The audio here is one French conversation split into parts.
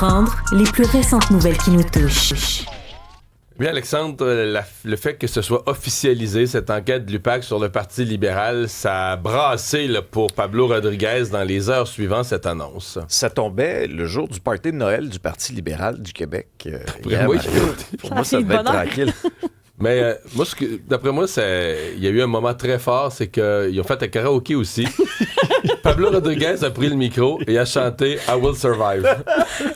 Prendre les plus récentes nouvelles qui nous touchent. Oui, Alexandre, le fait que ce soit officialisé, cette enquête de l'UPAC sur le Parti libéral, ça a brassé là, pour Pablo Rodriguez dans les heures suivant cette annonce. Ça tombait le jour du party de Noël du Parti libéral du Québec. Hier, pour moi, ça devait être tranquille. Mais moi, d'après moi, il y a eu un moment très fort, c'est qu'ils ont fait un karaoké aussi. Pablo Rodriguez a pris le micro et a chanté « I Will Survive ».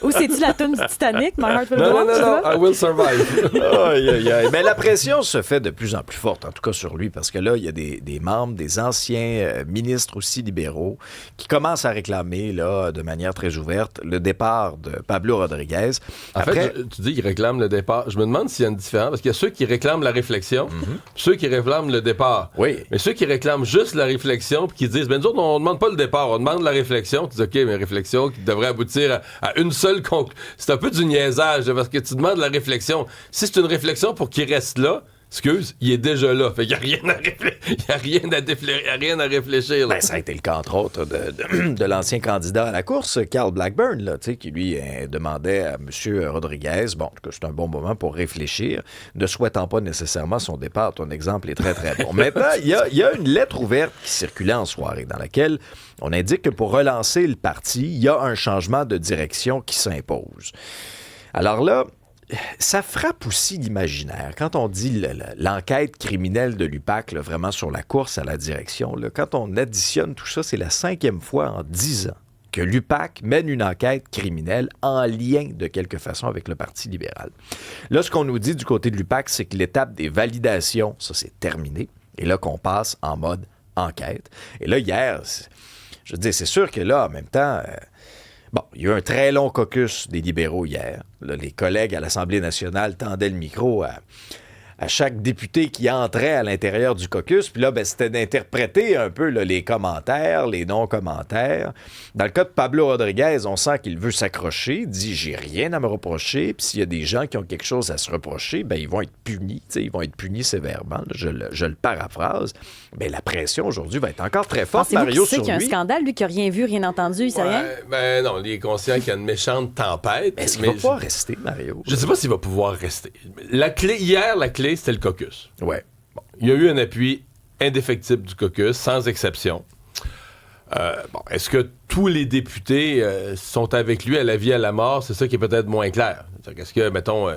Ou c'est-tu la tune du Titanic, « My Heart Will Go On » Non, « I Will Survive ». Mais la pression se fait de plus en plus forte, en tout cas sur lui, parce que là, il y a des membres, des anciens ministres aussi libéraux qui commencent à réclamer là, de manière très ouverte le départ de Pablo Rodriguez. En fait, tu dis qu'ils réclament le départ. Je me demande s'il y a une différence, parce qu'il y a ceux qui réclament la réflexion, ceux qui réclament le départ. Oui. Mais ceux qui réclament juste la réflexion puis qui disent, ben nous autres, on demande pas le départ, on demande la réflexion. Tu dis, OK, mais réflexion qui devrait aboutir à une seule conclusion. C'est un peu du niaisage, parce que tu demandes la réflexion. Si c'est une réflexion pour qu'il reste là, excuse, il est déjà là. Fait qu'il n'y a rien à réfléchir. Là. Ben, ça a été le cas, entre autres, de l'ancien candidat à la course, Carl Blackburn, là, qui lui demandait à M. Rodriguez, bon, en tout cas, c'est un bon moment pour réfléchir, ne souhaitant pas nécessairement son départ. Ton exemple est très, très bon. Maintenant, il y a une lettre ouverte qui circulait en soirée dans laquelle on indique que pour relancer le parti, il y a un changement de direction qui s'impose. Alors là, ça frappe aussi l'imaginaire. Quand on dit l'enquête criminelle de l'UPAC, là, vraiment sur la course à la direction, là, quand on additionne tout ça, c'est la 5e fois en 10 ans que l'UPAC mène une enquête criminelle en lien de quelque façon avec le Parti libéral. Là, ce qu'on nous dit du côté de l'UPAC, c'est que l'étape des validations, ça c'est terminé, et là qu'on passe en mode enquête. Et là, hier, je veux dire, c'est sûr que là, en même temps... Bon, il y a eu un très long caucus des libéraux hier. Là, les collègues à l'Assemblée nationale tendaient le micro à chaque député qui entrait à l'intérieur du caucus. Puis là, c'était d'interpréter un peu là, les commentaires, les non-commentaires. Dans le cas de Pablo Rodriguez, on sent qu'il veut s'accrocher. Il dit « j'ai rien à me reprocher ». Puis s'il y a des gens qui ont quelque chose à se reprocher, ils vont être punis. Ils vont être punis sévèrement. Là, je le paraphrase. Mais la pression aujourd'hui va être encore très forte, Mario, sur lui. Pensez-vous qu'il y a un scandale, lui, qui n'a rien vu, rien entendu, il sait rien? Ben non, il est conscient qu'il y a une méchante tempête. Est-ce qu'il va pouvoir rester, Mario? Je ne sais pas s'il va pouvoir rester. La clé, c'était le caucus. Ouais. Bon, il y a eu un appui indéfectible du caucus, sans exception. Est-ce que tous les députés sont avec lui à la vie, à la mort? C'est ça qui est peut-être moins clair. Est-ce que, mettons,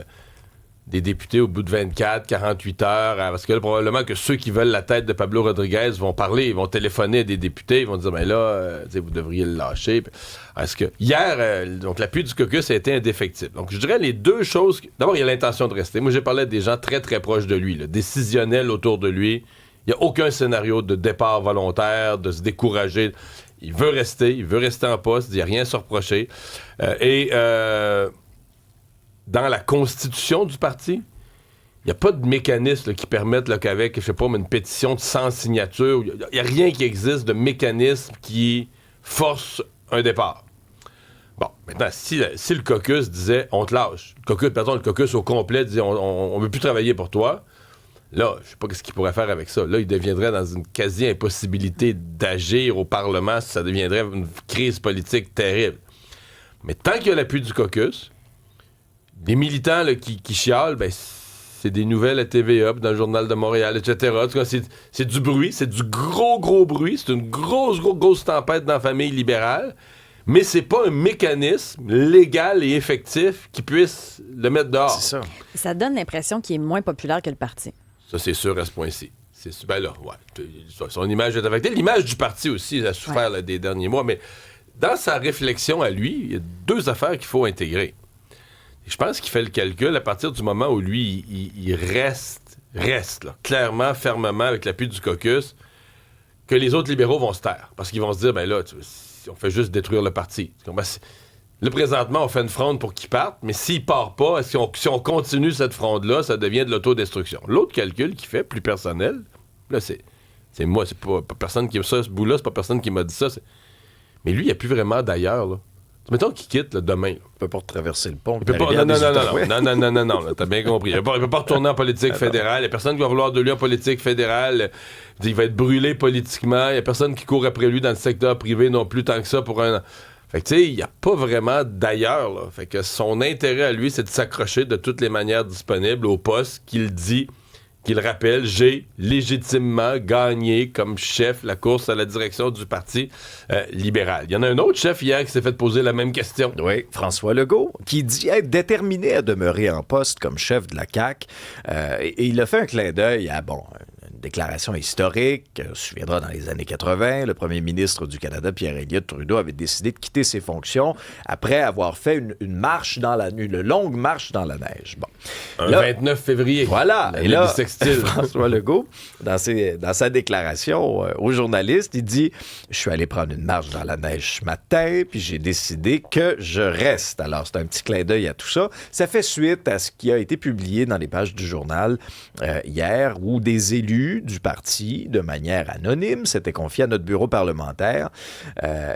des députés au bout de 24, 48 heures, parce que là, probablement que ceux qui veulent la tête de Pablo Rodriguez vont parler, ils vont téléphoner à des députés, ils vont dire, vous devriez le lâcher. Est-ce que hier, donc l'appui du caucus a été indéfectible. Donc je dirais les deux choses. D'abord, il y a l'intention de rester. Moi, j'ai parlé des gens très, très proches de lui, là, décisionnels autour de lui. Il n'y a aucun scénario de départ volontaire, de se décourager. Il veut rester en poste, il n'y a rien à se reprocher. Dans la constitution du parti, il n'y a pas de mécanisme là, qui permette là, qu'avec, je sais pas, une pétition de 100 signatures, il n'y a rien qui existe de mécanisme qui force un départ. Bon, maintenant, si le caucus disait « on te lâche », le caucus au complet disait « on ne veut plus travailler pour toi », là, je ne sais pas ce qu'il pourrait faire avec ça. Là, il deviendrait dans une quasi-impossibilité d'agir au Parlement, ça deviendrait une crise politique terrible. Mais tant qu'il y a l'appui du caucus, les militants là, qui chialent, c'est des nouvelles à TVA, dans le Journal de Montréal, etc. En tout cas, c'est du bruit, c'est du gros bruit, c'est une grosse tempête dans la famille libérale, mais c'est pas un mécanisme légal et effectif qui puisse le mettre dehors. C'est ça. Ça donne l'impression qu'il est moins populaire que le parti. Ça, c'est sûr à ce point-ci. Son image est affectée. L'image du parti aussi a souffert là, des derniers mois, mais dans sa réflexion à lui, il y a deux affaires qu'il faut intégrer. Et je pense qu'il fait le calcul à partir du moment où lui, il reste là, clairement, fermement, avec l'appui du caucus, que les autres libéraux vont se taire. Parce qu'ils vont se dire, on fait juste détruire le parti. Là, présentement, on fait une fronde pour qu'il parte, mais s'il part pas, si on continue cette fronde-là, ça devient de l'autodestruction. L'autre calcul qu'il fait, plus personnel, là, c'est moi, c'est pas personne qui a ça, ce bout-là, c'est pas personne qui m'a dit ça. Mais lui, il n'y a plus vraiment d'ailleurs, là. Mettons qu'il quitte là, demain. Là. Il peut pas traverser le pont. Non, t'as bien compris. Il peut pas retourner en politique fédérale. Il n'y a personne qui va vouloir de lui en politique fédérale. Il va être brûlé politiquement. Il n'y a personne qui court après lui dans le secteur privé non plus tant que ça pour un... Fait que, tu sais, il n'y a pas vraiment d'ailleurs, là. Fait que son intérêt à lui, c'est de s'accrocher de toutes les manières disponibles au poste qu'il dit, qu'il rappelle, j'ai légitimement gagné comme chef la course à la direction du Parti libéral. Il y en a un autre chef hier qui s'est fait poser la même question. Oui, François Legault, qui dit être déterminé à demeurer en poste comme chef de la CAQ. Et il a fait un clin d'œil à, une déclaration historique. On se souviendra, dans les années 80, le premier ministre du Canada, Pierre Elliott Trudeau, avait décidé de quitter ses fonctions après avoir fait une marche dans la nuit, une longue marche dans la neige. Bon. Un 29 février. Voilà. Et là, bisextile. François Legault, dans sa déclaration aux journalistes, il dit « Je suis allé prendre une marche dans la neige ce matin, puis j'ai décidé que je reste. » Alors, c'est un petit clin d'œil à tout ça. Ça fait suite à ce qui a été publié dans les pages du journal hier, où des élus du parti, de manière anonyme, s'étaient confiés à notre bureau parlementaire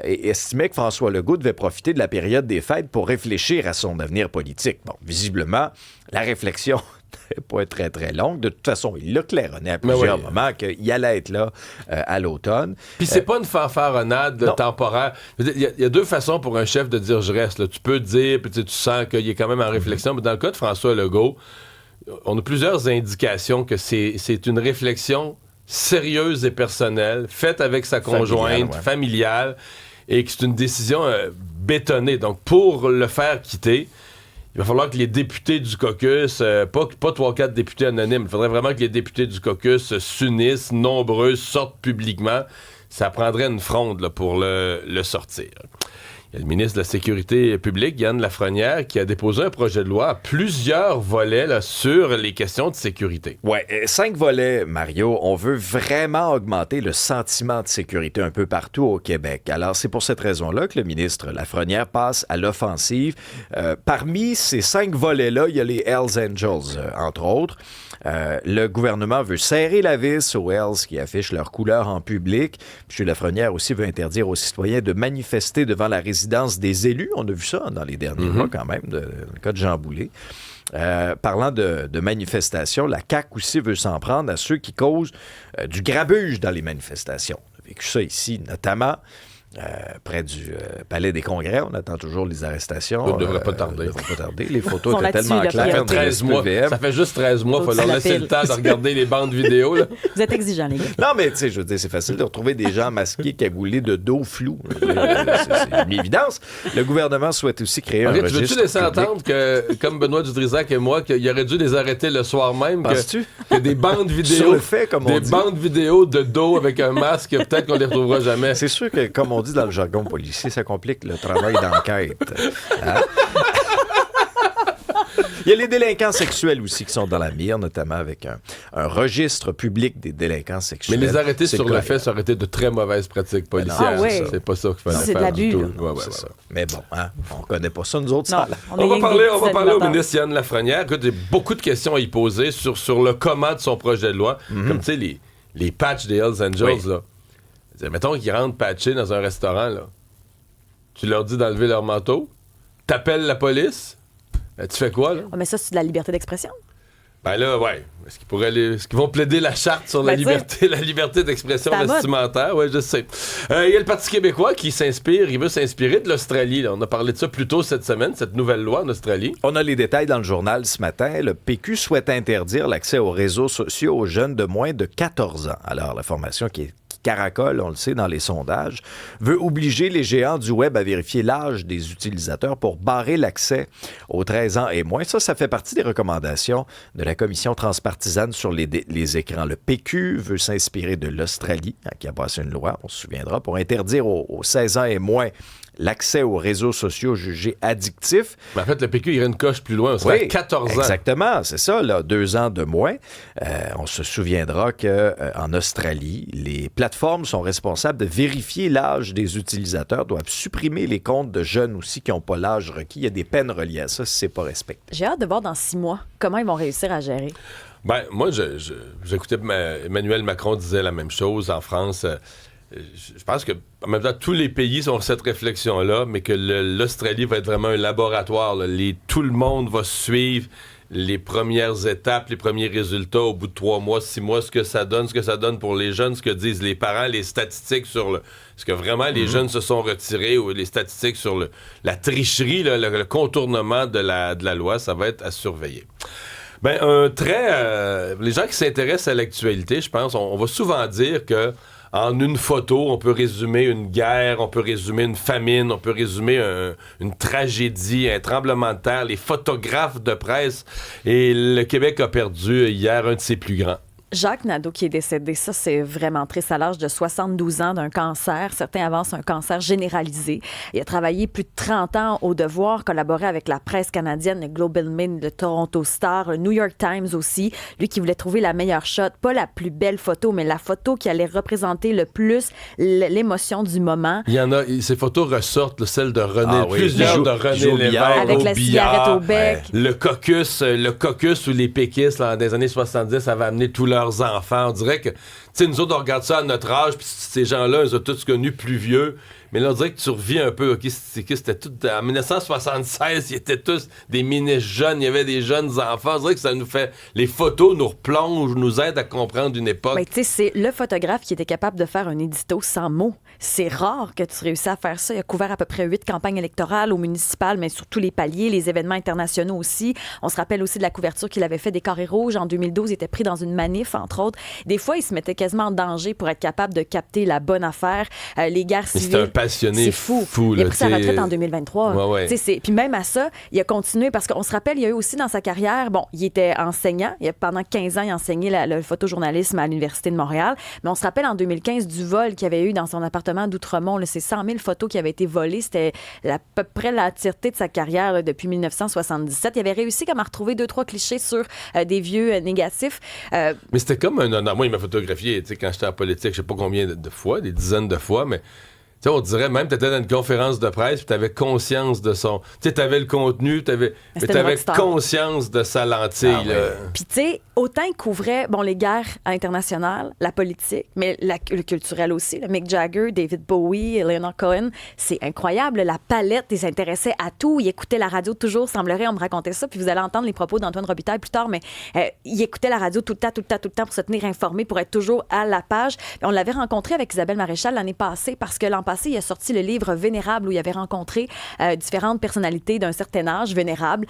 et estimaient que François Legault devait profiter de la période des fêtes pour réfléchir à son avenir politique. Bon, visiblement, la réflexion n'est pas très, très longue. De toute façon, il l'a claironné à plusieurs moments qu'il allait être là à l'automne. Puis c'est pas une fanfaronnade temporaire. Il y a deux façons pour un chef de dire « je reste ». Là. Tu peux dire, puis tu sens qu'il est quand même en réflexion, mais dans le cas de François Legault, on a plusieurs indications que c'est une réflexion sérieuse et personnelle, faite avec sa conjointe, familiale, et que c'est une décision bétonnée. Donc, pour le faire quitter, il va falloir que les députés du caucus, pas 3-4 députés anonymes, il faudrait vraiment que les députés du caucus s'unissent, nombreux, sortent publiquement. Ça prendrait une fronde là, pour le sortir. Il y a le ministre de la Sécurité publique, Yann Lafrenière, qui a déposé un projet de loi à plusieurs volets là, sur les questions de sécurité. Oui, 5 volets, Mario. On veut vraiment augmenter le sentiment de sécurité un peu partout au Québec. Alors, c'est pour cette raison-là que le ministre Lafrenière passe à l'offensive. Parmi ces 5 volets-là, il y a les Hells Angels, entre autres. Le gouvernement veut serrer la vis aux Hells qui affichent leur couleur en public. M. Lafrenière aussi veut interdire aux citoyens de manifester devant la résidence des élus. On a vu ça dans les derniers mois quand même, dans le cas de Jean Boulet. Parlant de manifestations, la CAQ aussi veut s'en prendre à ceux qui causent du grabuge dans les manifestations. On a vécu ça ici, notamment près du Palais des Congrès. On attend toujours les arrestations. Ça ne devrait pas tarder. Les photos étaient tellement claires. Ça fait 13 mois. Ça fait juste 13 mois. Il faut leur laisser le temps de regarder les bandes vidéo. Là. Vous êtes exigeants, les gars. Non, mais tu sais, je veux dire, c'est facile de retrouver des gens masqués, cagoulés de dos flou. C'est une évidence. Le gouvernement souhaite aussi créer un registre. Tu veux-tu laisser entendre que, comme Benoît Dutrisac et moi, qu'il aurait dû les arrêter le soir même? Penses-tu? Que des bandes vidéo. Sur le fait, comme on dit. Des bandes vidéo de dos avec un masque, peut-être qu'on les retrouvera jamais. C'est sûr que, comme on dit dans le jargon policier, ça complique le travail d'enquête. Hein? Il y a les délinquants sexuels aussi qui sont dans la mire, notamment avec un registre public des délinquants sexuels. Mais les arrêter sur le fait, ça aurait été de très mauvaises pratiques policières. C'est pas ça qu'il fallait faire. C'est de l'abus. Ça. Mais bon, hein, on connaît pas ça, nous autres. Non, on va parler au ministre Yann Lafrenière. Écoute, j'ai beaucoup de questions à y poser sur le comment de son projet de loi. Comme tu sais, les patchs des Hells Angels, là. Mettons qu'ils rentrent patchés dans un restaurant, là. Tu leur dis d'enlever leur manteau, t'appelles la police, tu fais quoi, là? Oh, mais ça, c'est de la liberté d'expression. Ben là, ouais. Est-ce qu'ils vont plaider la charte sur la liberté d'expression vestimentaire? Oui, je sais. Il y a le Parti québécois qui il veut s'inspirer de l'Australie. Là. On a parlé de ça plus tôt cette semaine, cette nouvelle loi en Australie. On a les détails dans le journal ce matin. Le PQ souhaite interdire l'accès aux réseaux sociaux aux jeunes de moins de 14 ans. Alors, la formation qui caracole, on le sait, dans les sondages, veut obliger les géants du web à vérifier l'âge des utilisateurs pour barrer l'accès aux 13 ans et moins. Ça fait partie des recommandations de la Commission transpartisane sur les écrans. Le PQ veut s'inspirer de l'Australie, qui a passé une loi, on se souviendra, pour interdire aux 16 ans et moins l'accès aux réseaux sociaux jugés addictifs. Mais en fait, le PQ irait une coche plus loin. On serait à 14 ans. Exactement, c'est ça, là, 2 ans de moins. On se souviendra qu'en Australie, les plateformes sont responsables de vérifier l'âge des utilisateurs, doivent supprimer les comptes de jeunes aussi qui n'ont pas l'âge requis. Il y a des peines reliées à ça si c'est pas respecté. J'ai hâte de voir dans 6 mois comment ils vont réussir à gérer. Ben, moi, j'écoutais Emmanuel Macron disait la même chose en France. Je pense que en même temps, tous les pays ont cette réflexion-là, mais que l'Australie va être vraiment un laboratoire. Tout le monde va suivre les premières étapes, les premiers résultats au bout de 3 mois, 6 mois, ce que ça donne pour les jeunes, ce que disent les parents, les statistiques sur est-ce que vraiment les jeunes se sont retirés ou les statistiques sur la tricherie, le contournement de la loi, ça va être à surveiller. Ben, les gens qui s'intéressent à l'actualité, je pense, on va souvent dire que en une photo, on peut résumer une guerre, on peut résumer une famine, on peut résumer une tragédie, un tremblement de terre, les photographes de presse. Et le Québec a perdu hier un de ses plus grands. Jacques Nadeau qui est décédé, ça c'est vraiment triste à l'âge de 72 ans d'un cancer. Certains avancent un cancer généralisé. Il a travaillé plus de 30 ans au Devoir, collaboré avec la presse canadienne, le Globe and Mail, le Toronto Star, le New York Times aussi. Lui qui voulait trouver la meilleure shot, pas la plus belle photo, mais la photo qui allait représenter le plus l'émotion du moment. Il y en a, ces photos ressortent, celle de René, plusieurs de René Lévesque. Avec la cigarette au bec. Le caucus où les péquistes, là, dans les années 70, avaient amené tous leurs enfants. On dirait que, tu sais, nous autres, on regarde ça à notre âge, puis ces gens-là, ils ont tous connus plus vieux. Mais là, on dirait que tu reviens un peu. C'était tout. En 1976, ils étaient tous des ministres jeunes. Il y avait des jeunes enfants. On dirait que ça nous fait. Les photos nous replongent, nous aident à comprendre une époque. Ben, tu sais, c'est le photographe qui était capable de faire un édito sans mots. C'est rare que tu réussisses à faire ça. Il a couvert à peu près 8 campagnes électorales, aux municipales, mais sur tous les paliers, les événements internationaux aussi. On se rappelle aussi de la couverture qu'il avait fait des Carrés rouges. En 2012, il était pris dans une manif, entre autres. Des fois, il se mettait quasiment en danger pour être capable de capter la bonne affaire. Les guerres civiles. Passionné, c'est fou. Il a pris sa retraite en 2023. Ouais. Puis même à ça, il a continué parce qu'on se rappelle, il y a eu aussi dans sa carrière, bon, il était enseignant. Pendant 15 ans, il enseignait le photojournalisme à l'Université de Montréal. Mais on se rappelle en 2015 du vol qu'il y avait eu dans son appartement d'Outremont. Là, c'est 100 000 photos qui avaient été volées. C'était à peu près l'entièreté de sa carrière là, depuis 1977. Il avait réussi comme à retrouver 2-3 clichés sur des vieux négatifs. Mais c'était comme un honneur. Moi, il m'a photographié quand j'étais en politique, je sais pas combien de fois, des dizaines de fois, mais tu sais, on dirait même que tu étais dans une conférence de presse puis tu avais conscience de son... Tu sais, tu avais le contenu, tu avais conscience de sa lentille. Puis tu sais, autant il couvrait les guerres internationales, la politique, mais le culturel aussi. Le Mick Jagger, David Bowie, Leonard Cohen, c'est incroyable. La palette, il s'intéressait à tout. Il écoutait la radio toujours, semblerait, on me racontait ça. Puis vous allez entendre les propos d'Antoine Robitaille plus tard, mais il écoutait la radio tout le temps pour se tenir informé, pour être toujours à la page. Puis on l'avait rencontré avec Isabelle Maréchal l'année passée parce que l'an passé, il a sorti le livre Vénérable où il avait rencontré différentes personnalités d'un certain âge, vénérables,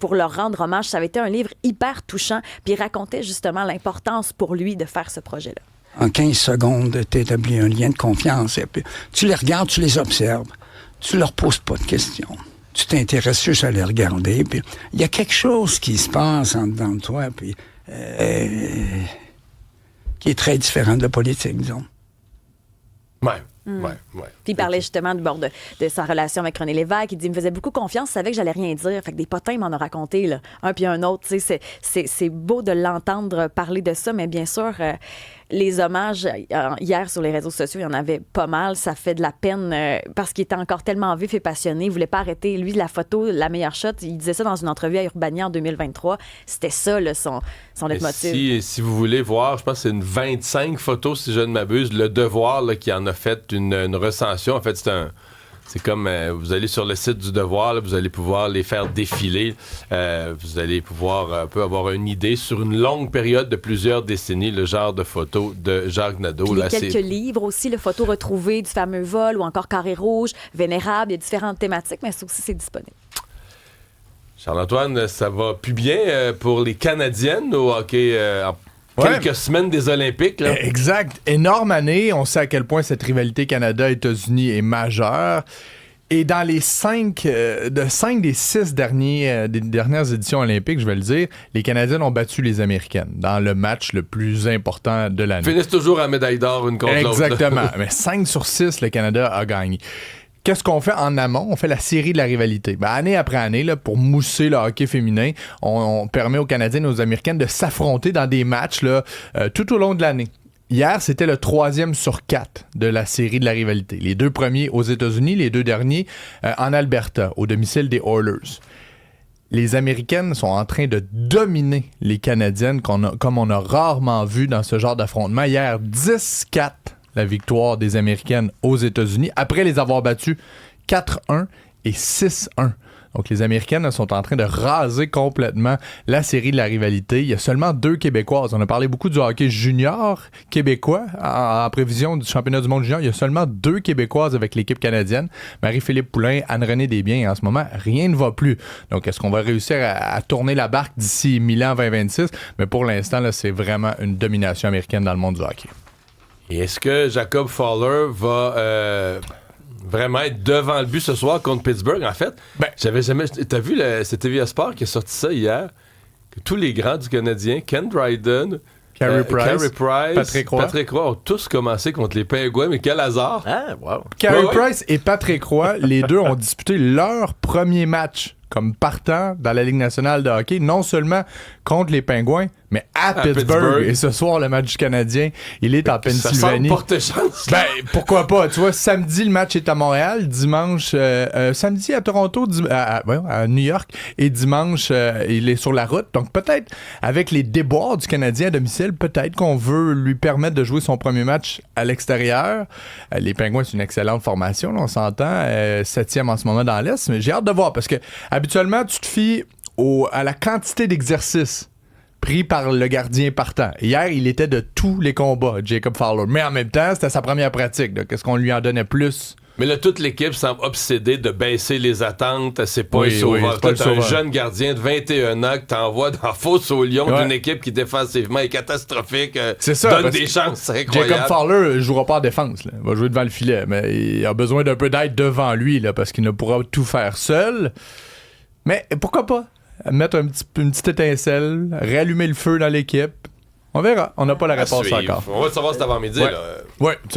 pour leur rendre hommage. Ça avait été un livre hyper touchant. Puis il racontait justement l'importance pour lui de faire ce projet-là. En 15 secondes, tu établis un lien de confiance. Et puis, tu les regardes, tu les observes. Tu leur poses pas de questions. Tu t'intéresses juste à les regarder. Puis il y a quelque chose qui se passe en dedans de toi, puis qui est très différent de la politique, disons. Ouais. Puis il parlait justement de sa relation avec René Lévesque. Il dit, il me faisait beaucoup confiance, il savait que j'allais rien dire. Fait que des potins m'en ont raconté, là, un puis un autre. C'est beau de l'entendre parler de ça, mais bien sûr, les hommages, hier sur les réseaux sociaux, il y en avait pas mal. Ça fait de la peine parce qu'il était encore tellement vif et passionné. Il voulait pas arrêter. Lui, la photo, la meilleure shot, il disait ça dans une entrevue à Urbania en 2023. C'était ça, là, son leitmotiv. Si vous voulez voir, je pense que c'est une 25 photos, si je ne m'abuse, Le Devoir là, qui en a fait une recension. En fait, c'est comme vous allez sur le site du Devoir, là, vous allez pouvoir les faire défiler. Vous allez pouvoir un peu avoir une idée sur une longue période de plusieurs décennies, le genre de photos de Jacques Nadeau. Puis quelques livres aussi, le photo retrouvé du fameux vol ou encore Carré rouge, Vénérable, il y a différentes thématiques, mais ça aussi, c'est disponible. Charles-Antoine, ça va plus bien pour les Canadiennes au hockey quelques semaines des Olympiques. Là. Exact. Énorme année. On sait à quel point cette rivalité Canada-États-Unis est majeure. Et dans les 5 des 6 des dernières éditions olympiques, je vais le dire, les Canadiennes ont battu les Américaines dans le match le plus important de l'année. Finissent toujours à médaille d'or une contre l'autre. Exactement. Mais 5 sur 6, le Canada a gagné. Qu'est-ce qu'on fait en amont? On fait la série de la rivalité. Année après année, là, pour mousser le hockey féminin, on permet aux Canadiennes et aux Américaines de s'affronter dans des matchs là, tout au long de l'année. Hier, c'était le 3e sur 4 de la série de la rivalité. Les 2 premiers aux États-Unis, les 2 derniers en Alberta, au domicile des Oilers. Les Américaines sont en train de dominer les Canadiennes comme on a rarement vu dans ce genre d'affrontement. Hier, 10-4. La victoire des Américaines aux États-Unis, après les avoir battues 4-1 et 6-1. Donc, les Américaines sont en train de raser complètement la série de la rivalité. Il y a seulement 2 Québécoises. On a parlé beaucoup du hockey junior québécois en prévision du championnat du monde junior. Il y a seulement 2 Québécoises avec l'équipe canadienne. Marie-Philippe Poulain, Anne-Renée Desbiens. En ce moment, rien ne va plus. Donc, est-ce qu'on va réussir à tourner la barque d'ici Milan 2026? Mais pour l'instant, là, c'est vraiment une domination américaine dans le monde du hockey. Et est-ce que Jacob Fowler va vraiment être devant le but ce soir contre Pittsburgh? En fait, j'avais jamais... T'as vu, c'est TVA Sport qui a sorti ça hier? Que tous les grands du Canadien, Ken Dryden, Carey Price, Patrick Roy ont tous commencé contre les Pingouins, mais quel hasard! Ah, wow. Carey Price et Patrick Roy, les deux ont disputé leur premier match comme partant dans la Ligue nationale de hockey, non seulement contre les Pingouins, mais à Pittsburgh. Et ce soir, le match du Canadien, il est en Pennsylvanie. Ça semble porter chance. Pourquoi pas? Tu vois, samedi, le match est à Montréal. Dimanche, samedi à Toronto, à New York. Et dimanche, il est sur la route. Donc peut-être, avec les déboires du Canadien à domicile, peut-être qu'on veut lui permettre de jouer son premier match à l'extérieur. Les Pingouins, c'est une excellente formation, là, on s'entend. 7e en ce moment dans l'Est. Mais j'ai hâte de voir, parce que habituellement, tu te fies à la quantité d'exercices pris par le gardien partant. Hier, il était de tous les combats, Jacob Fowler. Mais en même temps, c'était sa première pratique. Là. Qu'est-ce qu'on lui en donnait plus? Mais là, toute l'équipe semble obsédée de baisser les attentes. C'est pas un sauveur. Oui, t'as un jeune gardien de 21 ans que t'envoies dans la fosse au lion d'une équipe qui défensivement est catastrophique. C'est ça, donne des chances incroyables. Jacob Fowler ne jouera pas en défense. Là. Il va jouer devant le filet. Mais il a besoin d'un peu d'aide devant lui là, parce qu'il ne pourra tout faire seul. Mais pourquoi pas? Mettre une petite étincelle, réallumer le feu dans l'équipe. On verra. On n'a pas la réponse encore. On va le savoir cet avant-midi. Ouais, absolument.